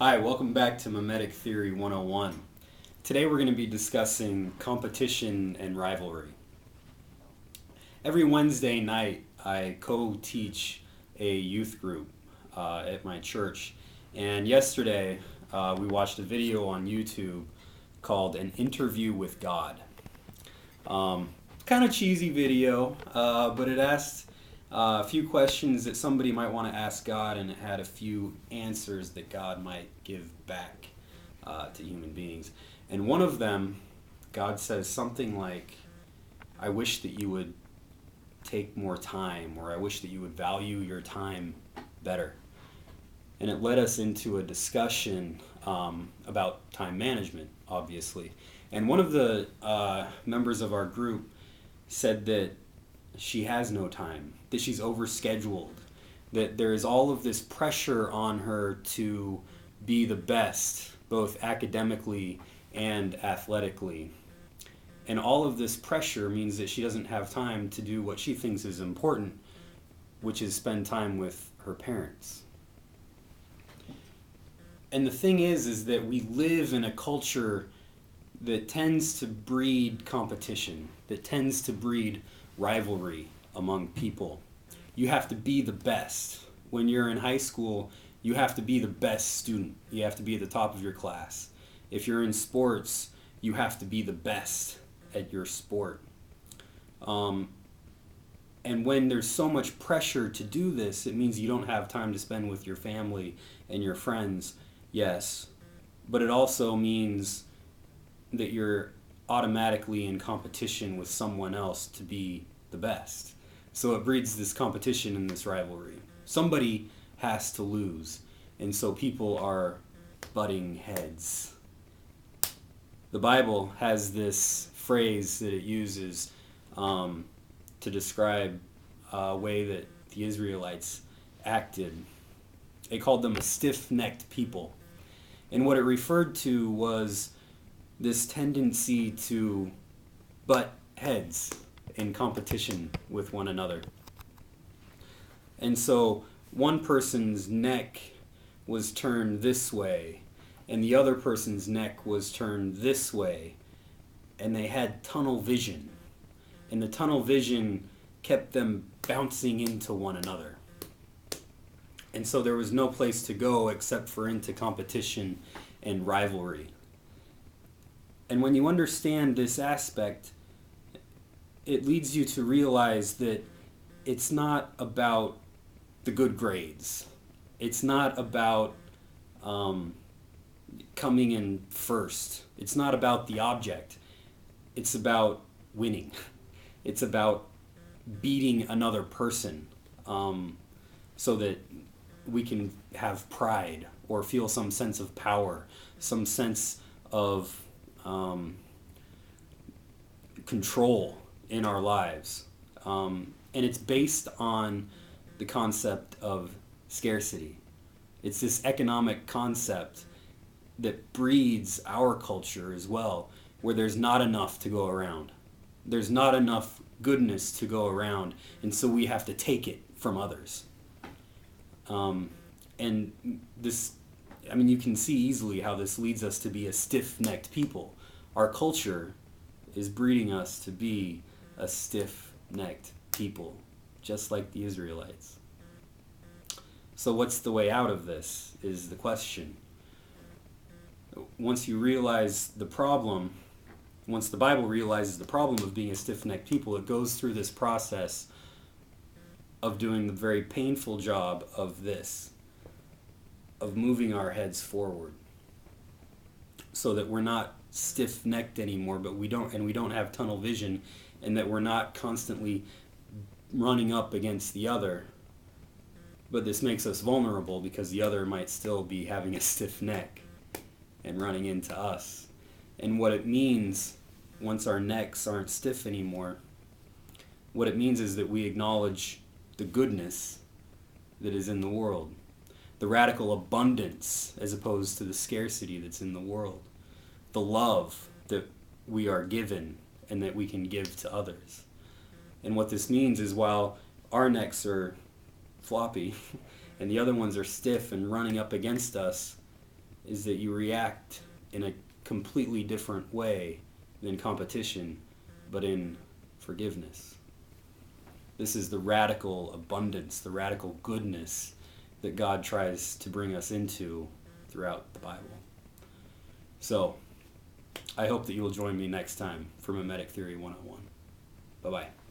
Hi, welcome back to Mimetic Theory 101. Today we're going to be discussing competition and rivalry. Every Wednesday night I co-teach a youth group at my church, and yesterday we watched a video on YouTube called An Interview with God. Kind of cheesy video, but it asked a few questions that somebody might want to ask God, and it had a few answers that God might give back to human beings. And one of them, God says something like, I wish that you would take more time, or I wish that you would value your time better. And it led us into a discussion about time management, obviously. And one of the members of our group said that she has no time, that she's overscheduled, that there is all of this pressure on her to be the best, both academically and athletically. And all of this pressure means that she doesn't have time to do what she thinks is important, which is spend time with her parents. And the thing is that we live in a culture that tends to breed competition, that tends to breed rivalry among people. You have to be the best. When you're in high school, you have to be the best student. You have to be at the top of your class. If you're in sports, you have to be the best at your sport. And when there's so much pressure to do this, it means you don't have time to spend with your family and your friends, yes, but it also means that you're automatically in competition with someone else to be the best. So it breeds this competition and this rivalry. Somebody has to lose, and so people are butting heads. The Bible has this phrase that it uses to describe a way that the Israelites acted. It called them a stiff-necked people. And what it referred to was this tendency to butt heads in competition with one another. And so one person's neck was turned this way, and the other person's neck was turned this way, and they had tunnel vision. And the tunnel vision kept them bouncing into one another. And so there was no place to go except for into competition and rivalry. And when you understand this aspect, it leads you to realize that it's not about the good grades. It's not about coming in first. It's not about the object. It's about winning. It's about beating another person so that we can have pride or feel some sense of power, some sense of control in our lives. And it's based on the concept of scarcity. It's this economic concept that breeds our culture as well, where there's not enough to go around. There's not enough goodness to go around, and so we have to take it from others. And this, you can see easily how this leads us to be a stiff-necked people. Our culture is breeding us to be a stiff-necked people, just like the Israelites. So what's the way out of this is the question. Once you realize the problem, once the Bible realizes the problem of being a stiff-necked people, it goes through this process of doing the very painful job of this, of moving our heads forward so that we're not stiff-necked anymore, but we don't have tunnel vision, and that we're not constantly running up against the other. But this makes us vulnerable because the other might still be having a stiff neck and running into us. And what it means, once our necks aren't stiff anymore, what it means is that we acknowledge the goodness that is in the world, the radical abundance as opposed to the scarcity that's in the world, the love that we are given and that we can give to others. And what this means is while our necks are floppy and the other ones are stiff and running up against us, is that you react in a completely different way than competition, but in forgiveness. This is the radical abundance, the radical goodness that God tries to bring us into throughout the Bible. So, I hope that you will join me next time for Mimetic Theory 101. Bye-bye.